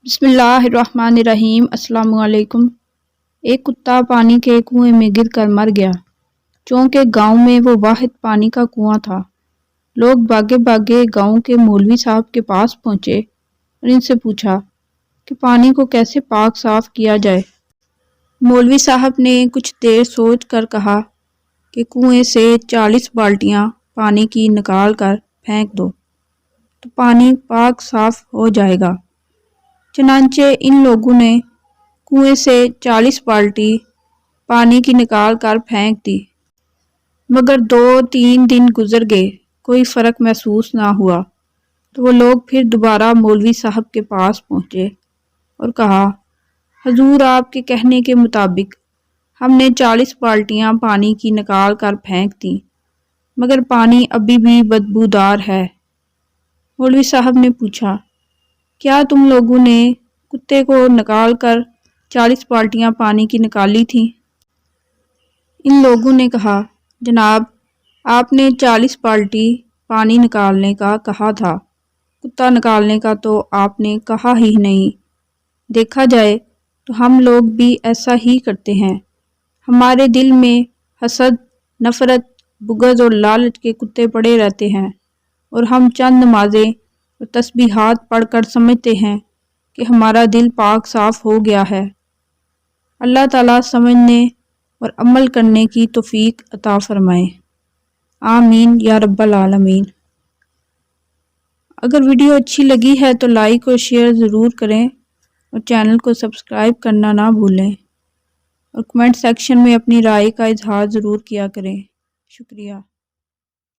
बिस्मिल्लाहिर्रहमानिर्रहीम। अस्सलाम वालेकुम। एक कुत्ता पानी के कुएं में गिरकर मर गया। चूँकि गांव में वो वाहिद पानी का कुआं था। लोग भागे भागे गांव के मौलवी साहब के पास पहुंचे और इनसे पूछा कि पानी को कैसे पाक साफ किया जाए। मौलवी साहब ने कुछ देर सोच कर कहा कि कुएं से 40 बाल्टियां पानी की निकाल कर फेंक दो तो पानी पाक साफ हो जाएगा। चनांचे इन लोगों ने कुएं से 40 बाल्टी पानी की निकाल कर फेंक दी, मगर 2-3 दिन गुजर गए, कोई फ़र्क महसूस ना हुआ। तो वो लोग फिर दोबारा मौलवी साहब के पास पहुँचे और कहा, हजूर आपके कहने के मुताबिक हमने 40 बाल्टियाँ पानी की निकाल कर फेंक दी, मगर पानी अभी भी बदबूदार है। मौलवी साहब ने पूछा, क्या तुम लोगों ने कुत्ते को निकाल कर 40 बाल्टियाँ पानी की निकाली थी? इन लोगों ने कहा, जनाब आपने 40 बाल्टी पानी निकालने का कहा था, कुत्ता निकालने का तो आपने कहा ही नहीं। देखा जाए तो हम लोग भी ऐसा ही करते हैं। हमारे दिल में हसद, नफ़रत, बुग़्ज़ और लालच के कुत्ते पड़े रहते हैं और हम चंद नमाज़ें और तस्बीहात पढ़कर समझते हैं कि हमारा दिल पाक साफ़ हो गया है। अल्लाह ताला समझने और अमल करने की तौफीक अता फरमाए। आमीन या रब्बल आलमीन। अगर वीडियो अच्छी लगी है तो लाइक और शेयर ज़रूर करें और चैनल को सब्सक्राइब करना ना भूलें और कमेंट सेक्शन में अपनी राय का इजहार ज़रूर किया करें। शुक्रिया।